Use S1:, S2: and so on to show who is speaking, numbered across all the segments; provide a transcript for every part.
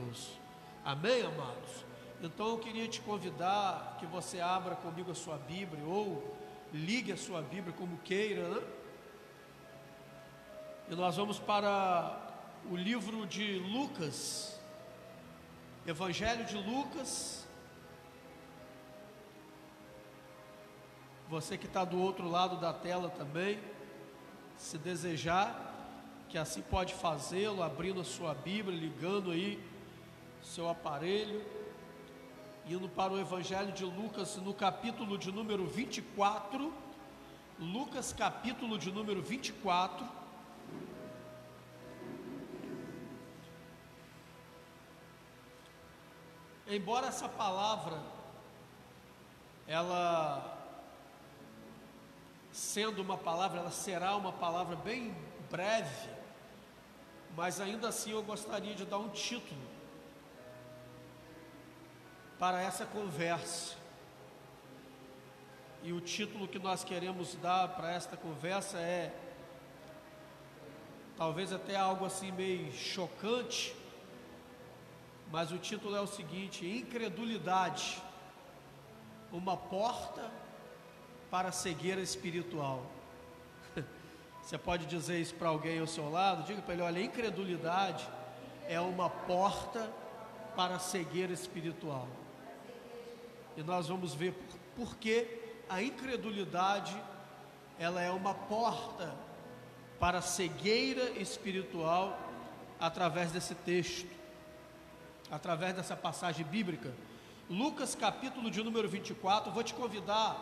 S1: Deus. Amém, amados? Então eu queria te convidar que você abra comigo a sua Bíblia, ou ligue a sua Bíblia como queira, né? E nós vamos para o livro de Lucas, Evangelho de Lucas. Você que está do outro lado da tela também, se desejar, que assim pode fazê-lo, abrindo a sua Bíblia, ligando aí seu aparelho, indo para o Evangelho de Lucas, no capítulo de número 24, Lucas capítulo de número 24, embora essa palavra, ela sendo uma palavra, ela será uma palavra bem breve, mas ainda assim eu gostaria de dar um título para essa conversa. E o título que nós queremos dar para esta conversa é, talvez até algo assim meio chocante, mas o título é o seguinte: incredulidade, uma porta para a cegueira espiritual. Você pode dizer isso para alguém ao seu lado? Diga para ele: olha, incredulidade é uma porta para a cegueira espiritual. E nós vamos ver por que a incredulidade ela é uma porta para a cegueira espiritual, através desse texto, através dessa passagem bíblica. Lucas capítulo de número 24, vou te convidar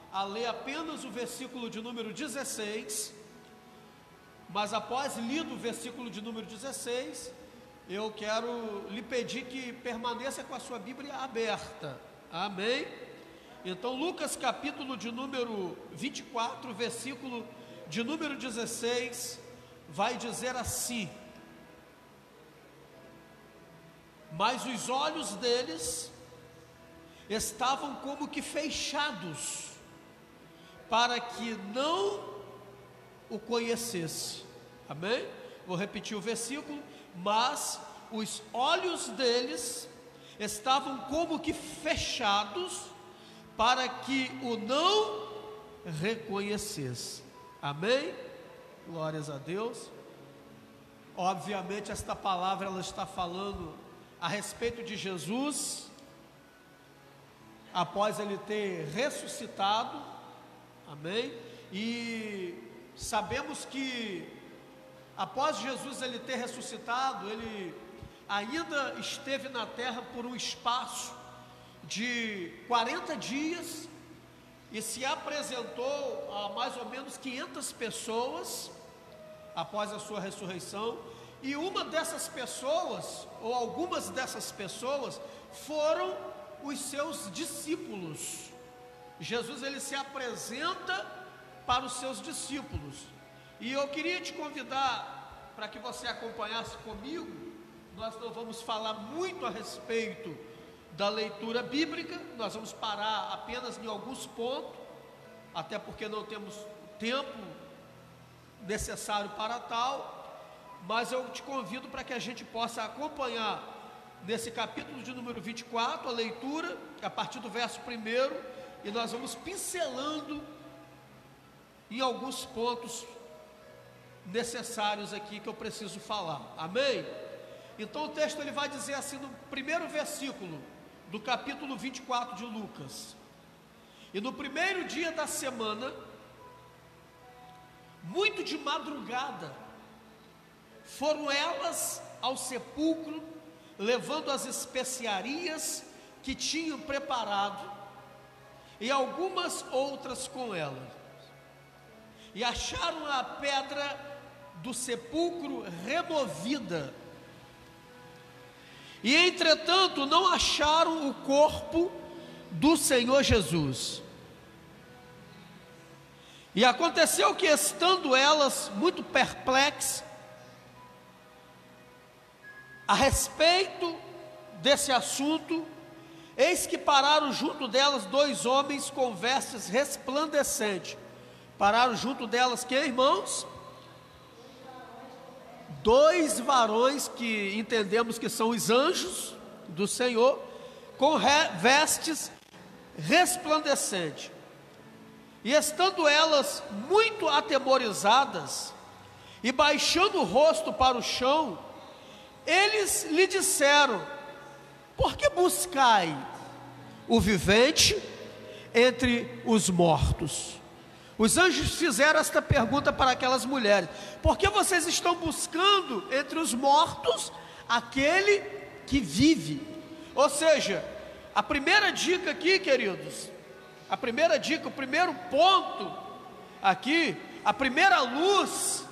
S1: a ler apenas o versículo de número 16, mas após lido o versículo de número 16, eu quero lhe pedir que permaneça com a sua Bíblia aberta. Amém? Então Lucas capítulo de número 24, versículo de número 16, vai dizer assim: mas os olhos deles estavam como que fechados, para que não o conhecesse. Amém? Vou repetir o versículo: mas os olhos deles estavam como que fechados, para que o não reconhecesse. Amém? Glórias a Deus. Obviamente esta palavra ela está falando a respeito de Jesus, após ele ter ressuscitado. Amém? E sabemos que após Jesus ele ter ressuscitado, ele ainda esteve na terra por um espaço de 40 dias e se apresentou a mais ou menos 500 pessoas após a sua ressurreição. E uma dessas pessoas, ou algumas dessas pessoas, foram os seus discípulos. Jesus ele se apresenta para os seus discípulos. E eu queria te convidar para que você acompanhasse comigo. Nós não vamos falar muito a respeito da leitura bíblica, nós vamos parar apenas em alguns pontos, até porque não temos tempo necessário para tal, mas eu te convido para que a gente possa acompanhar nesse capítulo de número 24, a leitura, a partir do verso 1, e nós vamos pincelando em alguns pontos necessários aqui que eu preciso falar. Amém? Então o texto ele vai dizer assim no primeiro versículo do capítulo 24 de Lucas: e no primeiro dia da semana, muito de madrugada, foram elas ao sepulcro, levando as especiarias que tinham preparado, e algumas outras com ela, e acharam a pedra do sepulcro removida, e entretanto não acharam o corpo do Senhor Jesus. E aconteceu que, estando elas muito perplexas a respeito desse assunto, eis que pararam junto delas 2 homens com vestes resplandecentes. Pararam junto delas quem, irmãos? dois varões que entendemos que são os anjos do Senhor, com vestes resplandecentes. E estando elas muito atemorizadas, e baixando o rosto para o chão, eles lhe disseram: por que buscai o vivente entre os mortos? Os anjos fizeram esta pergunta para aquelas mulheres: por que vocês estão buscando entre os mortos aquele que vive? Ou seja, a primeira dica aqui, queridos, a primeira dica, o primeiro ponto aqui, a primeira luz,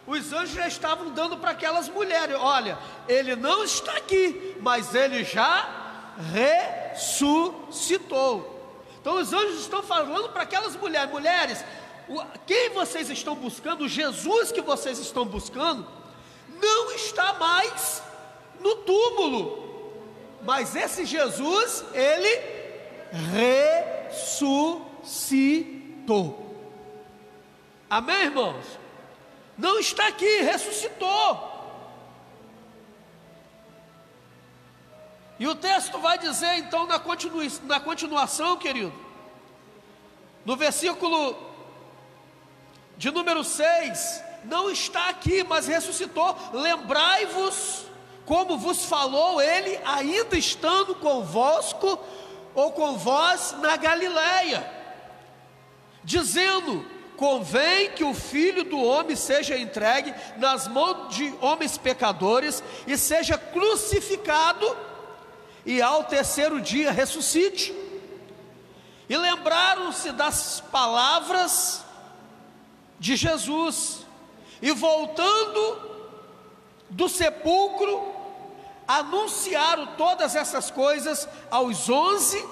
S1: os anjos já estavam dando para aquelas mulheres: olha, ele não está aqui, mas ele já ressuscitou. Então os anjos estão falando para aquelas mulheres: mulheres, quem vocês estão buscando, o Jesus que vocês estão buscando, não está mais no túmulo, mas esse Jesus, ele ressuscitou. Amém, irmãos? Não está aqui, ressuscitou. E o texto vai dizer então na continuação, querido, no versículo de número 6, não está aqui, mas ressuscitou. Lembrai-vos como vos falou ele, ainda estando convosco ou com vós na Galileia, dizendo: convém que o Filho do Homem seja entregue nas mãos de homens pecadores, e seja crucificado, e ao terceiro dia ressuscite. E lembraram-se das palavras de Jesus, e voltando do sepulcro, anunciaram todas essas coisas aos 11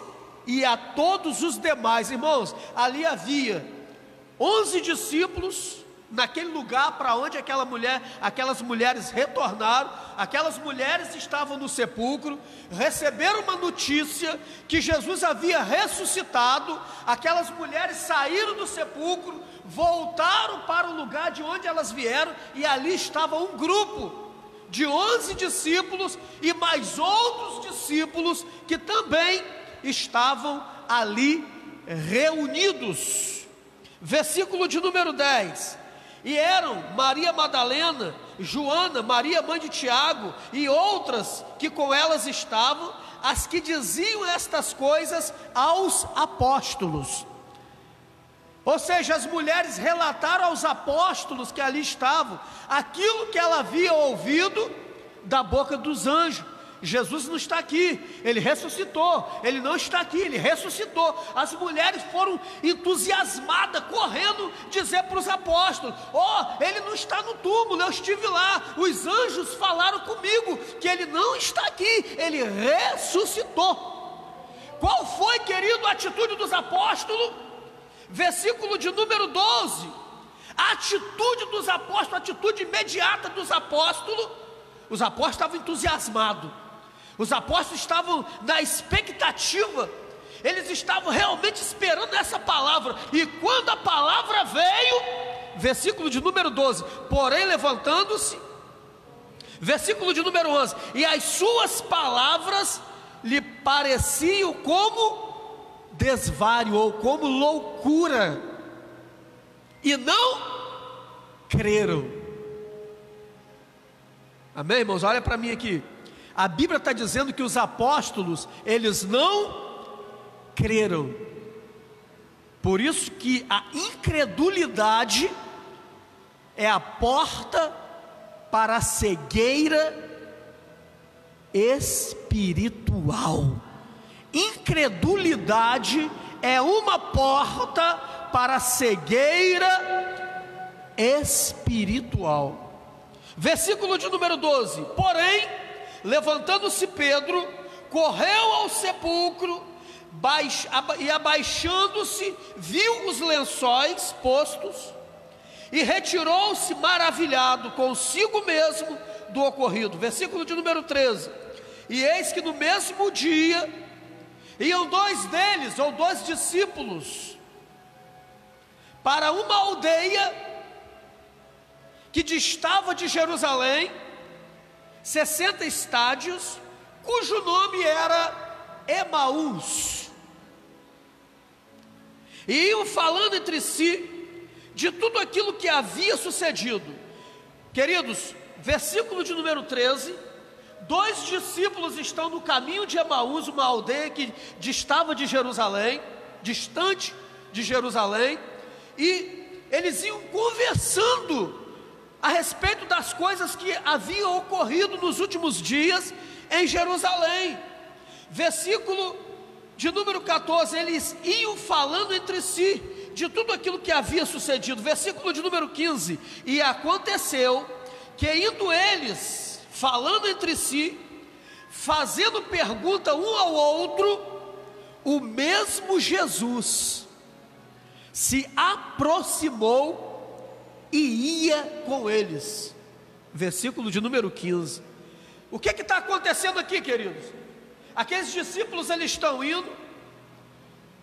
S1: e a todos os demais. Irmãos, ali havia 11 discípulos naquele lugar para onde aquelas mulheres retornaram. Aquelas mulheres estavam no sepulcro, receberam uma notícia que Jesus havia ressuscitado. Aquelas mulheres saíram do sepulcro, voltaram para o lugar de onde elas vieram, e ali estava um grupo de 11 discípulos e mais outros discípulos que também estavam ali reunidos. Versículo de número 10: e eram Maria Madalena, Joana, Maria mãe de Tiago, e outras que com elas estavam, as que diziam estas coisas aos apóstolos. Ou seja, as mulheres relataram aos apóstolos que ali estavam aquilo que ela havia ouvido da boca dos anjos. Jesus não está aqui, ele ressuscitou. Ele não está aqui, ele ressuscitou. As mulheres foram entusiasmadas, correndo dizer para os apóstolos: ele não está no túmulo, eu estive lá, os anjos falaram comigo que ele não está aqui, ele ressuscitou. Qual foi, querido, a atitude dos apóstolos? Versículo de número 12, a atitude dos apóstolos, a atitude imediata dos apóstolos. Os apóstolos estavam entusiasmados, os apóstolos estavam na expectativa, eles estavam realmente esperando essa palavra. E quando a palavra veio, versículo de número 12, porém levantando-se, versículo de número 11, e as suas palavras lhe pareciam como desvario ou como loucura, e não creram. Amém, irmãos? Olha para mim aqui, a Bíblia está dizendo que os apóstolos, eles não creram. Por isso que a incredulidade é a porta para a cegueira espiritual. Incredulidade é uma porta para a cegueira espiritual. Versículo de número 12: porém, levantando-se Pedro, correu ao sepulcro, e abaixando-se, viu os lençóis postos, e retirou-se maravilhado consigo mesmo do ocorrido. Versículo de número 13: e eis que no mesmo dia iam dois deles, ou dois discípulos, para uma aldeia que distava de Jerusalém 60 estádios, cujo nome era Emaús. E iam falando entre si de tudo aquilo que havia sucedido. Queridos, versículo de número 13: 2 discípulos estão no caminho de Emaús, uma aldeia que distava de Jerusalém, distante de Jerusalém, e eles iam conversando a respeito das coisas que haviam ocorrido nos últimos dias em Jerusalém. Versículo de número 14: eles iam falando entre si de tudo aquilo que havia sucedido. Versículo de número 15: e aconteceu que, indo eles falando entre si, fazendo pergunta um ao outro, o mesmo Jesus se aproximou e ia com eles. Versículo de número 15. O que está acontecendo aqui, queridos? Aqueles discípulos, eles estão indo,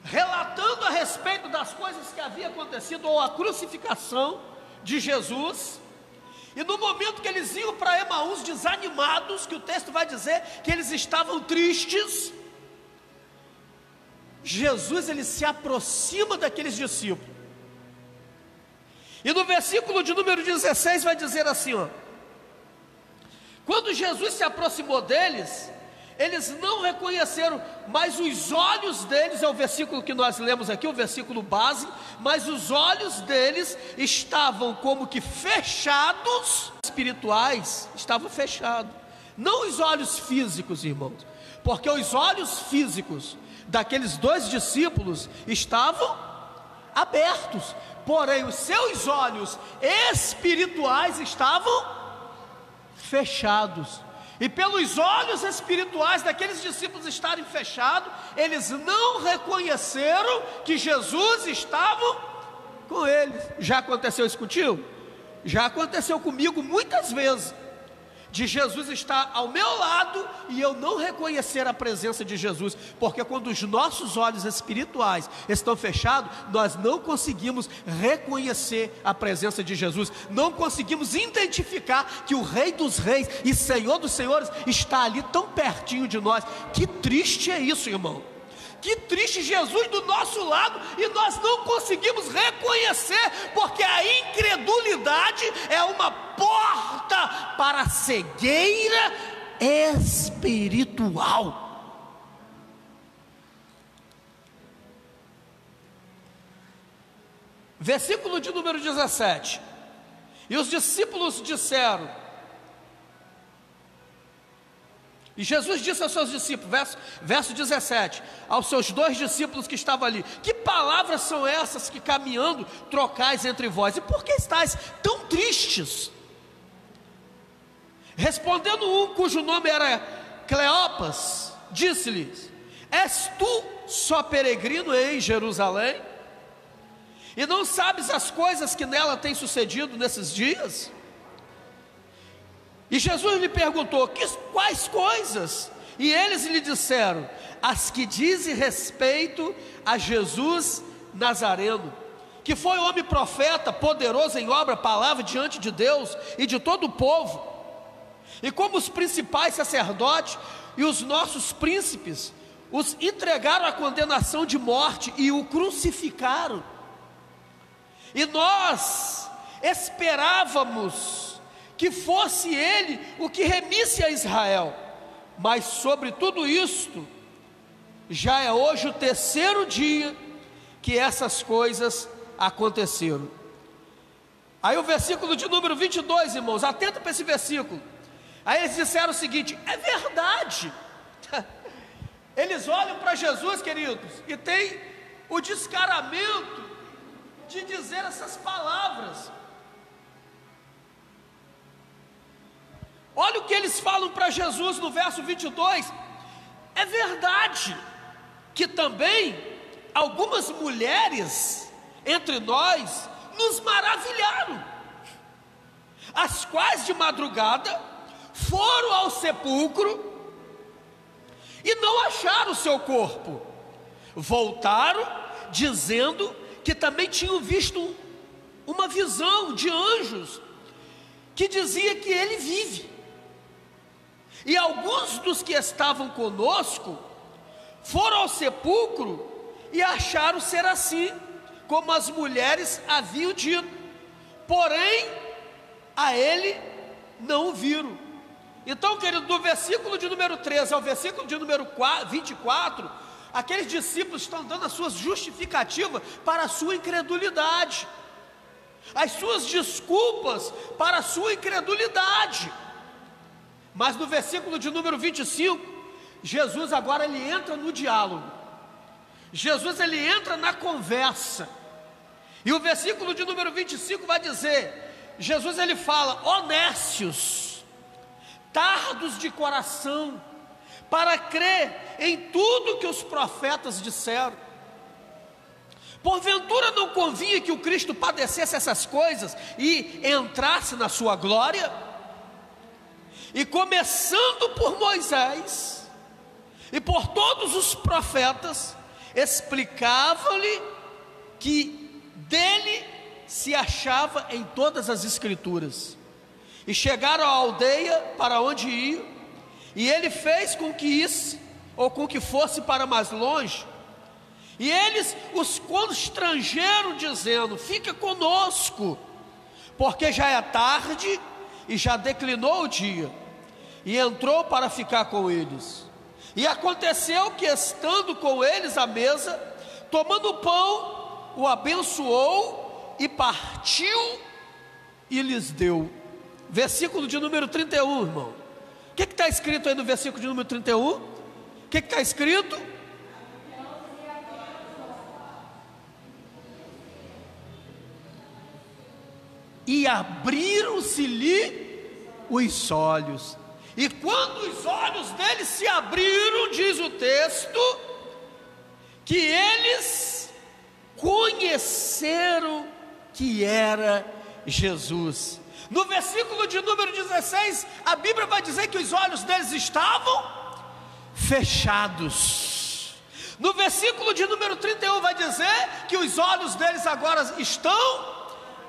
S1: relatando a respeito das coisas que havia acontecido, ou a crucificação de Jesus. E no momento que eles iam para Emaús desanimados, que o texto vai dizer que eles estavam tristes, Jesus, ele se aproxima daqueles discípulos. E no versículo de número 16 vai dizer assim, ó: quando Jesus se aproximou deles, eles não reconheceram, mas os olhos deles, é o versículo que nós lemos aqui, o versículo base, mas os olhos deles estavam como que fechados, espirituais, estavam fechados, não os olhos físicos, irmãos, porque os olhos físicos daqueles 2 discípulos estavam abertos, porém os seus olhos espirituais estavam fechados. E pelos olhos espirituais daqueles discípulos estarem fechados, eles não reconheceram que Jesus estava com eles. Já aconteceu isso contigo? Já aconteceu comigo muitas vezes, de Jesus estar ao meu lado e eu não reconhecer a presença de Jesus, porque quando os nossos olhos espirituais estão fechados, nós não conseguimos reconhecer a presença de Jesus, não conseguimos identificar que o Rei dos Reis e Senhor dos Senhores está ali tão pertinho de nós. Que triste é isso, irmão. Que triste, Jesus do nosso lado e nós não conseguimos reconhecer, porque a incredulidade é uma porta para a cegueira espiritual. Versículo de número 17: e os discípulos disseram, e Jesus disse aos seus discípulos, verso 17, aos seus 2 discípulos que estavam ali: que palavras são essas que caminhando trocais entre vós? E por que estáis tão tristes? Respondendo um, cujo nome era Cleopas, disse-lhes: és tu só peregrino em Jerusalém? E não sabes as coisas que nela têm sucedido nesses dias? E Jesus lhe perguntou: quais coisas? E eles lhe disseram: as que dizem respeito a Jesus Nazareno, que foi homem profeta, poderoso em obra, palavra diante de Deus e de todo o povo. E como os principais sacerdotes e os nossos príncipes os entregaram à condenação de morte e o crucificaram. E nós esperávamos que fosse ele o que remisse a Israel, mas sobre tudo isto, já é hoje o 3º dia que essas coisas aconteceram. Aí o versículo de número 22, irmãos, atenta para esse versículo. Aí eles disseram o seguinte: é verdade. Eles olham para Jesus, queridos, e tem o descaramento de dizer essas palavras. Olha o que eles falam para Jesus no verso 22. É verdade que também algumas mulheres entre nós nos maravilharam, as quais de madrugada foram ao sepulcro e não acharam o seu corpo. Voltaram dizendo que também tinham visto uma visão de anjos que dizia que ele vive. E alguns dos que estavam conosco foram ao sepulcro e acharam ser assim, como as mulheres haviam dito, porém a ele não o viram. Então, querido, do versículo de número 13 ao versículo de número 24, aqueles discípulos estão dando as suas justificativas para a sua incredulidade, as suas desculpas para a sua incredulidade. Mas no versículo de número 25, Jesus agora ele entra no diálogo, Jesus ele entra na conversa, e o versículo de número 25 vai dizer, Jesus ele fala: ó nércios, tardos de coração, para crer em tudo que os profetas disseram. Porventura não convinha que o Cristo padecesse essas coisas e entrasse na sua glória? E começando por Moisés e por todos os profetas, explicavam-lhe que dele se achava em todas as escrituras. E chegaram à aldeia para onde iam, e ele fez com que isso, ou com que fosse para mais longe, e eles os constrangeram, dizendo: fica conosco, porque já é tarde e já declinou o dia. E entrou para ficar com eles. E aconteceu que, estando com eles à mesa, tomando o pão, o abençoou e partiu e lhes deu. Versículo de número 31, irmão. O que está escrito aí no versículo de número 31? O que está escrito? E abriram-se-lhe os olhos. E quando os olhos deles se abriram, diz o texto, que eles conheceram que era Jesus. No versículo de número 16, a Bíblia vai dizer que os olhos deles estavam fechados. No versículo de número 31 vai dizer que os olhos deles agora estão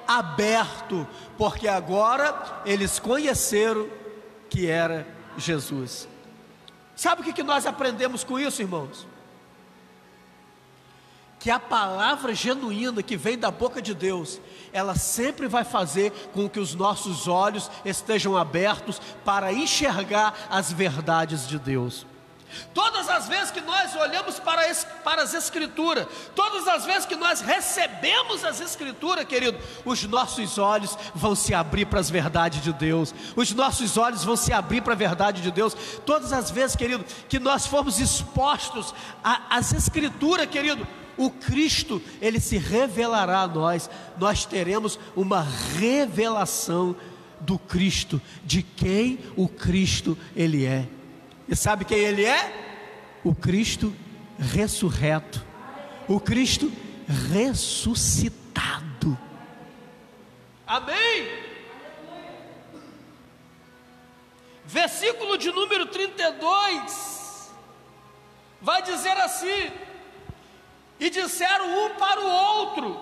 S1: abertos, porque agora eles conheceram que era Jesus. Sabe o que nós aprendemos com isso, irmãos? Que a palavra genuína que vem da boca de Deus, ela sempre vai fazer com que os nossos olhos estejam abertos para enxergar as verdades de Deus. Todas as vezes que nós olhamos para as Escrituras, todas as vezes que nós recebemos as Escrituras, querido, os nossos olhos vão se abrir para as verdades de Deus, os nossos olhos vão se abrir para a verdade de Deus. Todas as vezes, querido, que nós formos expostos às Escrituras, querido, o Cristo, ele se revelará a nós, nós teremos uma revelação do Cristo, de quem o Cristo ele é. E sabe quem ele é? O Cristo ressurreto, o Cristo ressuscitado. Amém? Versículo de número 32 vai dizer assim: e disseram um para o outro: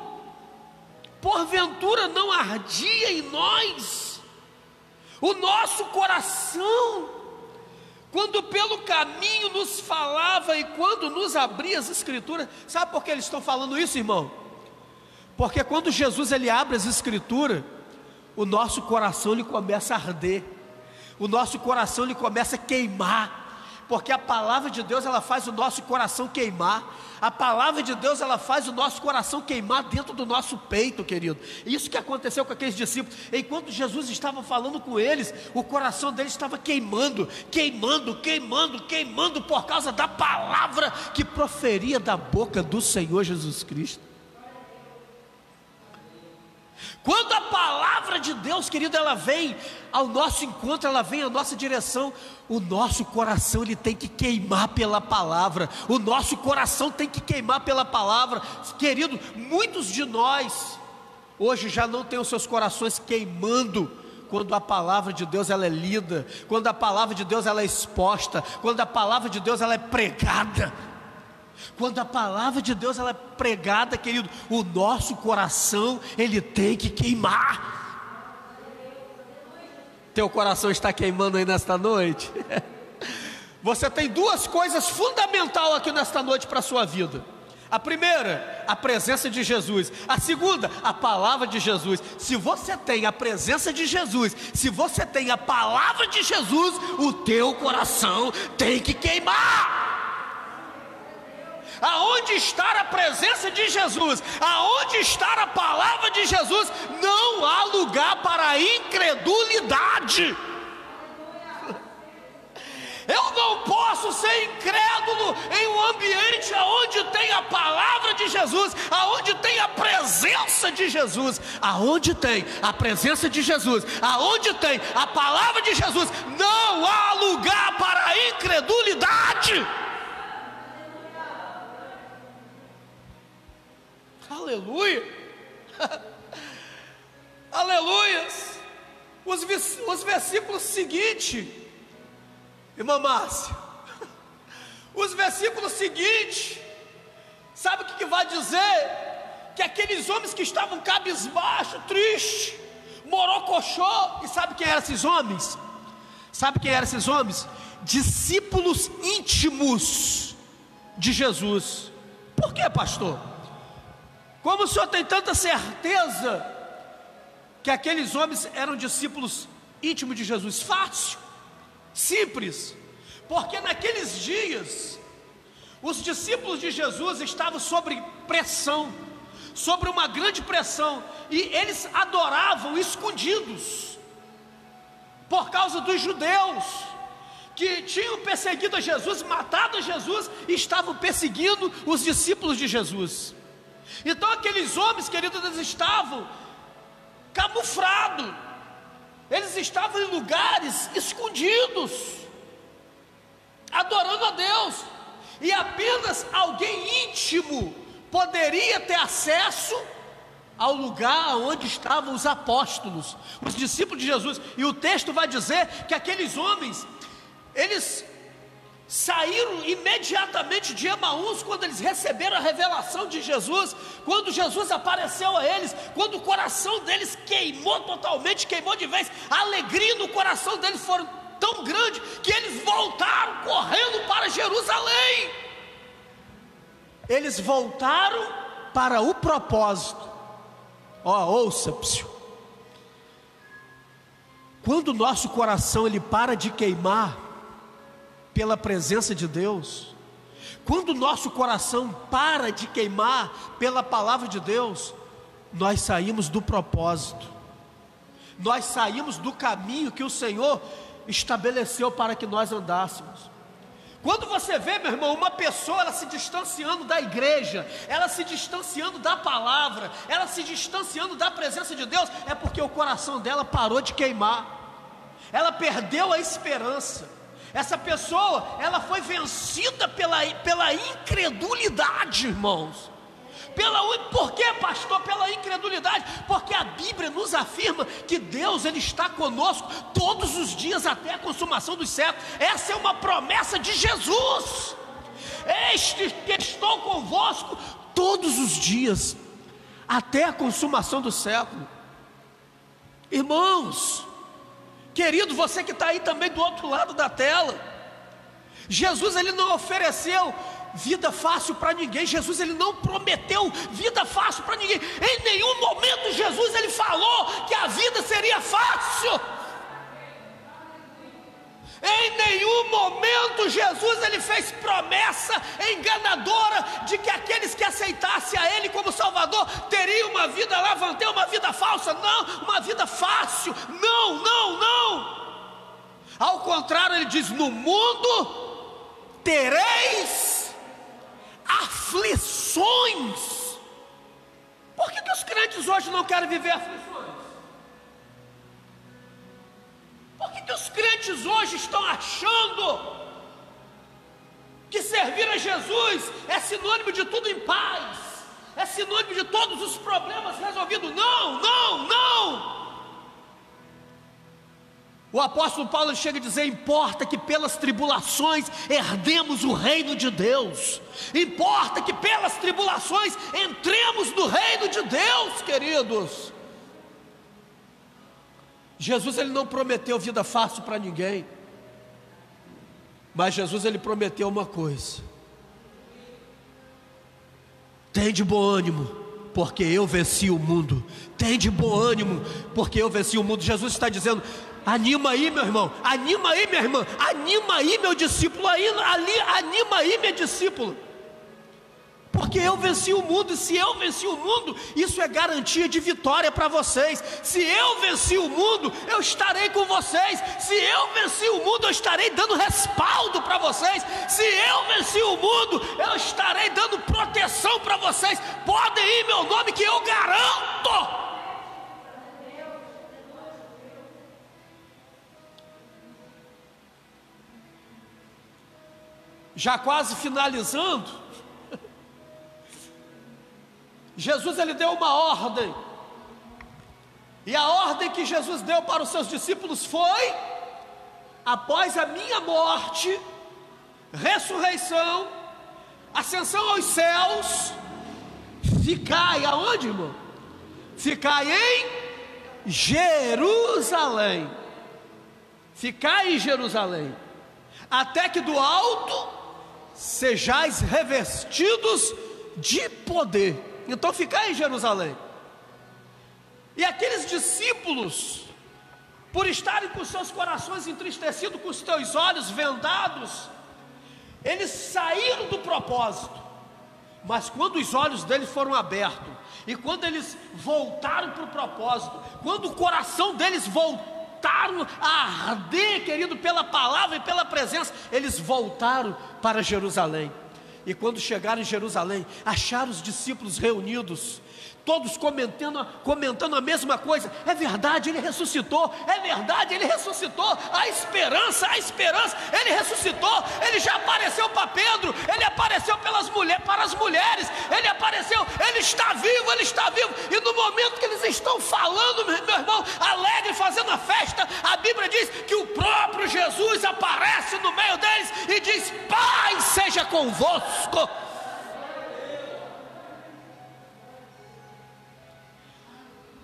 S1: porventura não ardia em nós o nosso coração, quando pelo caminho nos falava e quando nos abria as Escrituras? Sabe por que eles estão falando isso, irmão? Porque quando Jesus ele abre as Escrituras, o nosso coração ele começa a arder, o nosso coração ele começa a queimar, porque a palavra de Deus ela faz o nosso coração queimar. A palavra de Deus ela faz o nosso coração queimar dentro do nosso peito, querido. Isso que aconteceu com aqueles discípulos. Enquanto Jesus estava falando com eles, o coração deles estava queimando, queimando, queimando, queimando, por causa da palavra que proferia da boca do Senhor Jesus Cristo. Quando a palavra de Deus, querido, ela vem ao nosso encontro, ela vem à nossa direção, o nosso coração ele tem que queimar pela palavra, o nosso coração tem que queimar pela palavra. Querido, muitos de nós hoje já não têm os seus corações queimando quando a palavra de Deus ela é lida, quando a palavra de Deus ela é exposta, quando a palavra de Deus ela é pregada. Quando a palavra de Deus ela é pregada, querido, o nosso coração ele tem que queimar. Teu coração está queimando aí nesta noite? Você tem duas coisas fundamentais aqui nesta noite para a sua vida. A primeira, a presença de Jesus. A segunda, a palavra de Jesus. Se você tem a presença de Jesus, se você tem a palavra de Jesus, o teu coração tem que queimar. Aonde está a presença de Jesus, aonde está a palavra de Jesus, não há lugar para a incredulidade. Eu não posso ser incrédulo em um ambiente onde tem a palavra de Jesus, aonde tem a presença de Jesus. Aonde tem a presença de Jesus, aonde tem a palavra de Jesus, não há lugar para a incredulidade. Aleluia. Aleluias. Os versículos seguintes, irmã Márcia, os versículos seguintes, sabe o que vai dizer? Que aqueles homens que estavam cabisbaixo, triste, morocochô, e sabe quem eram esses homens? Sabe quem eram esses homens? Discípulos íntimos de Jesus. Por que, pastor? Como o senhor tem tanta certeza que aqueles homens eram discípulos íntimos de Jesus? Fácil, simples, porque naqueles dias os discípulos de Jesus estavam sob pressão, sobre uma grande pressão, e eles adoravam escondidos, por causa dos judeus, que tinham perseguido a Jesus, matado a Jesus, e estavam perseguindo os discípulos de Jesus. Então aqueles homens, queridos, eles estavam camuflados, eles estavam em lugares escondidos, adorando a Deus, e apenas alguém íntimo poderia ter acesso ao lugar onde estavam os apóstolos, os discípulos de Jesus. E o texto vai dizer que aqueles homens, eles saíram imediatamente de Emaús, quando eles receberam a revelação de Jesus, quando Jesus apareceu a eles, quando o coração deles queimou totalmente, queimou de vez, a alegria no coração deles foi tão grande, que eles voltaram correndo para Jerusalém. Eles voltaram para o propósito. Ouça, psiu. Quando o nosso coração ele para de queimar pela presença de Deus, quando o nosso coração para de queimar pela palavra de Deus, nós saímos do propósito, nós saímos do caminho que o Senhor estabeleceu para que nós andássemos. Quando você vê, meu irmão, uma pessoa ela se distanciando da igreja, ela se distanciando da palavra, ela se distanciando da presença de Deus, é porque o coração dela parou de queimar, ela perdeu a esperança. Essa pessoa, ela foi vencida pela incredulidade, irmãos. Por que, pastor? Pela incredulidade. Porque a Bíblia nos afirma que Deus ele está conosco todos os dias até a consumação dos séculos. Essa é uma promessa de Jesus. Este que estou convosco todos os dias até a consumação do século. Irmãos, querido, você que está aí também do outro lado da tela, Jesus ele não ofereceu vida fácil para ninguém. Jesus ele não prometeu vida fácil para ninguém. Em nenhum momento Jesus ele falou que a vida seria fácil. Em nenhum momento Jesus ele fez promessa enganadora de que aqueles que aceitassem a ele como Salvador teriam uma vida lavante, uma vida falsa. Não, uma vida fácil. Não, não, não. Ao contrário, ele diz: no mundo tereis aflições. Por que os crentes hoje não querem viver aflições? Por que os crentes hoje estão achando que servir a Jesus é sinônimo de tudo em paz, é sinônimo de todos os problemas resolvidos? Não, não, não. O apóstolo Paulo chega a dizer: importa que pelas tribulações herdemos o reino de Deus, importa que pelas tribulações entremos no reino de Deus, queridos. Jesus ele não prometeu vida fácil para ninguém, mas Jesus ele prometeu uma coisa: tem de bom ânimo, porque eu venci o mundo. Tem de bom ânimo, porque eu venci o mundo. Jesus está dizendo: anima aí, meu irmão, anima aí, minha irmã, anima aí, meu discípulo, anima aí, minha discípula, porque eu venci o mundo. E se eu venci o mundo, isso é garantia de vitória para vocês. Se eu venci o mundo, eu estarei com vocês. Se eu venci o mundo, eu estarei dando respaldo para vocês. Se eu venci o mundo, eu estarei dando proteção para vocês. Podem ir em meu nome, que eu garanto. Já quase finalizando, Jesus ele deu uma ordem, e a ordem que Jesus deu para os seus discípulos foi: após a minha morte, ressurreição, ascensão aos céus, ficai aonde, irmão? Ficai em Jerusalém. Ficai em Jerusalém, até que do alto sejais revestidos de poder. Então ficai em Jerusalém. E aqueles discípulos, por estarem com seus corações entristecidos, com os teus olhos vendados, eles saíram do propósito. Mas quando os olhos deles foram abertos, e quando eles voltaram para o propósito, quando o coração deles voltaram a arder, querido, pela palavra e pela presença, eles voltaram para Jerusalém. E quando chegaram em Jerusalém, acharam os discípulos reunidos, todos comentando a mesma coisa: é verdade, ele ressuscitou, é verdade, ele ressuscitou, a esperança, ele ressuscitou, ele já apareceu para Pedro, ele apareceu para as mulheres, ele apareceu, ele está vivo, e no momento que eles estão falando, meu irmão, alegre, fazendo a festa, a Bíblia diz que o próprio Jesus aparece no meio deles e diz: paz seja convosco.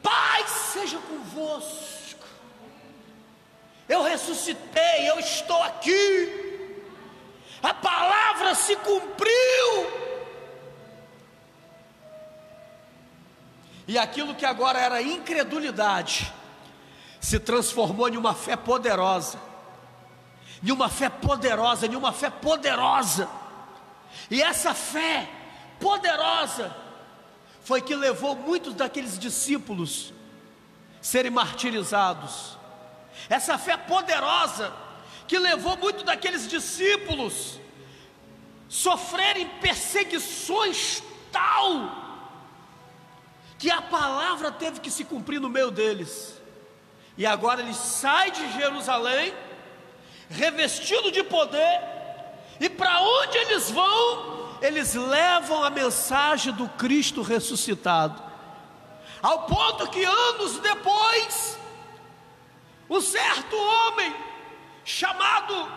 S1: Paz seja convosco. Eu ressuscitei, eu estou aqui. A palavra se cumpriu. E aquilo que agora era incredulidade se transformou em uma fé poderosa. Em uma fé poderosa, em uma fé poderosa. E essa fé poderosa foi que levou muitos daqueles discípulos serem martirizados. Essa fé poderosa que levou muitos daqueles discípulos sofrerem perseguições tal que a palavra teve que se cumprir no meio deles. E agora eles saem de Jerusalém revestidos de poder, e para onde eles vão? Eles levam a mensagem do Cristo ressuscitado, ao ponto que anos depois, um certo homem chamado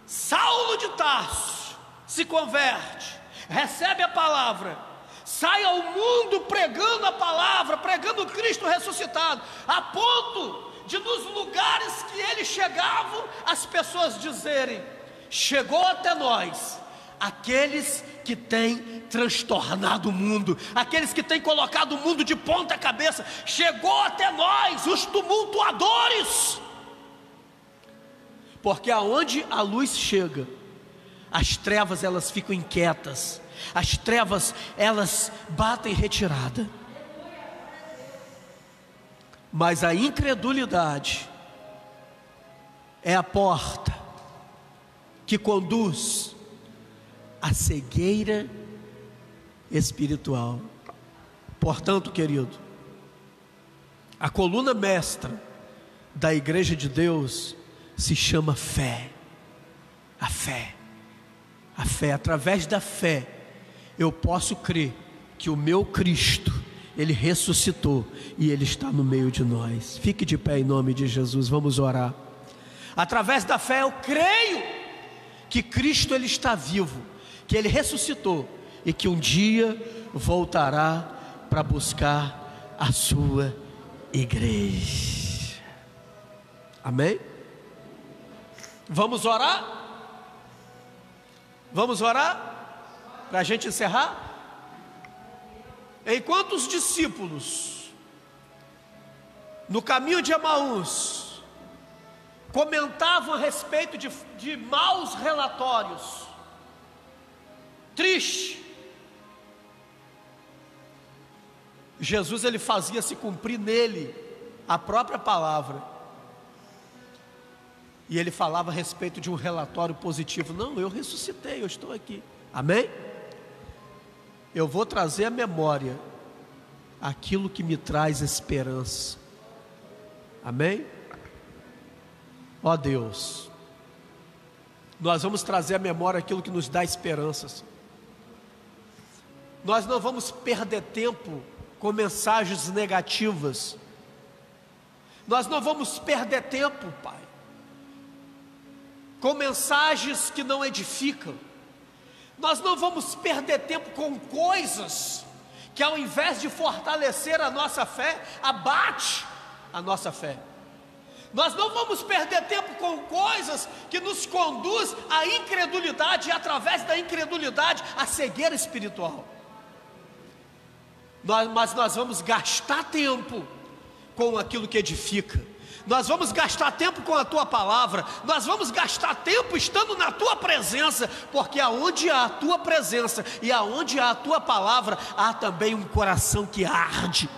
S1: Saulo de Tarso se converte, recebe a palavra, sai ao mundo pregando a palavra, pregando o Cristo ressuscitado, a ponto de nos lugares que ele chegava, as pessoas dizerem: chegou até nós aqueles que têm transtornado o mundo, aqueles que têm colocado o mundo de ponta cabeça, chegou até nós os tumultuadores, porque aonde a luz chega, as trevas elas ficam inquietas, as trevas elas batem retirada. Mas a incredulidade é a porta que conduz à cegueira espiritual. Portanto, querido, a coluna mestra da igreja de Deus se chama fé. A fé. A fé, através da fé, eu posso crer que o meu Cristo, Ele ressuscitou e Ele está no meio de nós. Fique de pé em nome de Jesus, vamos orar. Através da fé eu creio que Cristo Ele está vivo, que Ele ressuscitou e que um dia voltará para buscar a sua igreja. Amém? Vamos orar? Vamos orar? Para a gente encerrar? Enquanto os discípulos, no caminho de Emaús, comentavam a respeito de maus relatórios, triste, Jesus, ele fazia se cumprir nele a própria palavra, e ele falava a respeito de um relatório positivo. Não, eu ressuscitei, eu estou aqui. Amém? Eu vou trazer à memória aquilo que me traz esperança. Amém? Ó Deus, nós vamos trazer à memória aquilo que nos dá esperança. Nós não vamos perder tempo com mensagens negativas. Nós não vamos perder tempo, Pai, com mensagens que não edificam. Nós não vamos perder tempo com coisas que, ao invés de fortalecer a nossa fé, abate a nossa fé. Nós não vamos perder tempo com coisas que nos conduz à incredulidade, e através da incredulidade, à cegueira espiritual. Mas nós vamos gastar tempo com aquilo que edifica. Nós vamos gastar tempo com a Tua palavra. Nós vamos gastar tempo estando na Tua presença, porque aonde há a Tua presença e aonde há a Tua palavra, há também um coração que arde.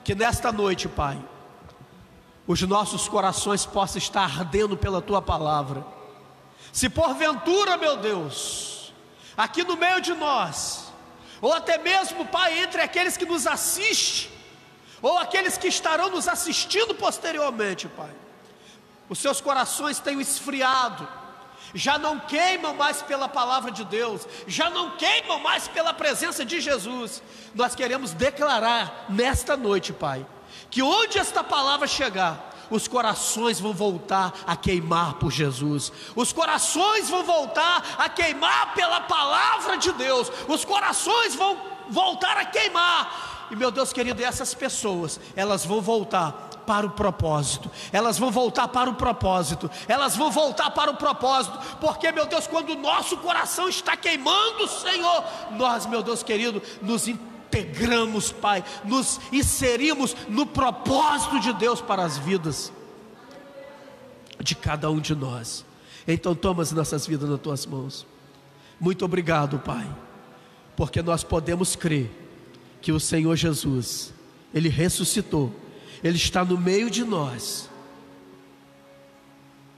S1: Que nesta noite, Pai, os nossos corações possam estar ardendo pela Tua palavra. Se porventura, meu Deus, aqui no meio de nós, ou até mesmo, Pai, entre aqueles que nos assistem, ou aqueles que estarão nos assistindo posteriormente, Pai, os seus corações tenham esfriado, já não queimam mais pela palavra de Deus, já não queimam mais pela presença de Jesus. Nós queremos declarar nesta noite, Pai, que onde esta palavra chegar, os corações vão voltar a queimar por Jesus, os corações vão voltar a queimar pela palavra de Deus, os corações vão voltar a queimar. E meu Deus querido, essas pessoas, elas vão voltar para o propósito, elas vão voltar para o propósito, elas vão voltar para o propósito, porque, meu Deus, quando o nosso coração está queimando, Senhor, nós, meu Deus querido, nos integramos, Pai, nos inserimos no propósito de Deus para as vidas de cada um de nós. Então toma as nossas vidas nas Tuas mãos. Muito obrigado, Pai, porque nós podemos crer que o Senhor Jesus, Ele ressuscitou, Ele está no meio de nós,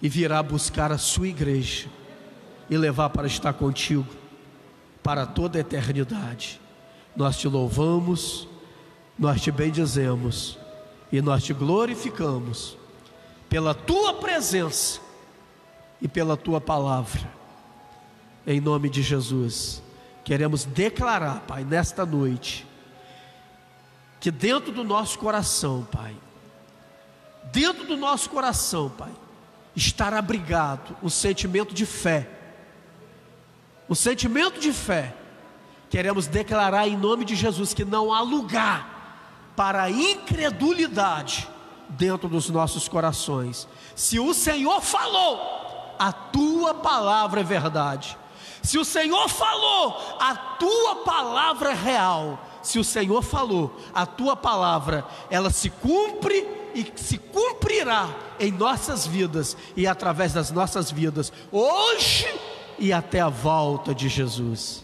S1: e virá buscar a sua igreja, e levar para estar contigo, para toda a eternidade. Nós te louvamos, nós te bendizemos, e nós te glorificamos, pela tua presença, e pela tua palavra, em nome de Jesus. Queremos declarar, Pai, nesta noite, que dentro do nosso coração, Pai, dentro do nosso coração, Pai, estar abrigado o sentimento de fé, o sentimento de fé. Queremos declarar em nome de Jesus que não há lugar para a incredulidade dentro dos nossos corações. Se o Senhor falou, a tua palavra é verdade. Se o Senhor falou, a tua palavra é real. Se o Senhor falou, a tua palavra, ela se cumpre e se cumprirá em nossas vidas e através das nossas vidas, hoje e até a volta de Jesus.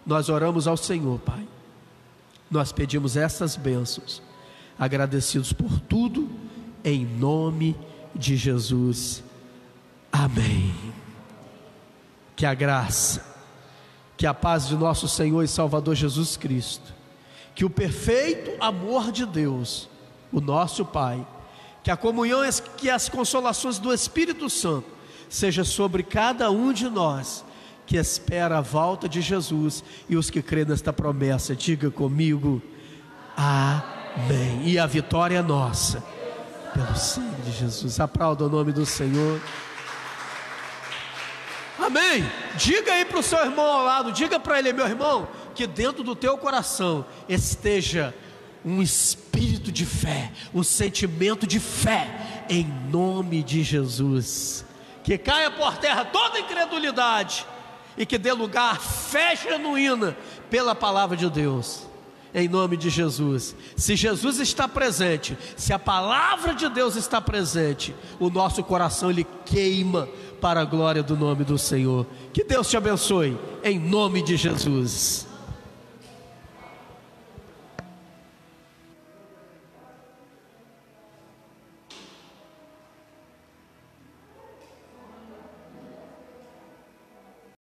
S1: Nós oramos ao Senhor, Pai. Nós pedimos essas bênçãos, agradecidos por tudo, em nome de Jesus. Amém. Que a graça, que a paz de nosso Senhor e Salvador Jesus Cristo, que o perfeito amor de Deus, o nosso Pai, que a comunhão e que as consolações do Espírito Santo seja sobre cada um de nós que espera a volta de Jesus, e os que creem nesta promessa, diga comigo, amém. E a vitória é nossa, pelo sangue de Jesus. Aplauda o nome do Senhor. Amém. Diga aí para o seu irmão ao lado, diga para ele: meu irmão, que dentro do teu coração esteja um espírito de fé, um sentimento de fé, em nome de Jesus. Que caia por terra toda incredulidade e que dê lugar à fé genuína pela palavra de Deus, em nome de Jesus. Se Jesus está presente, se a palavra de Deus está presente, o nosso coração ele queima para a glória do nome do Senhor. Que Deus te abençoe, em nome de Jesus.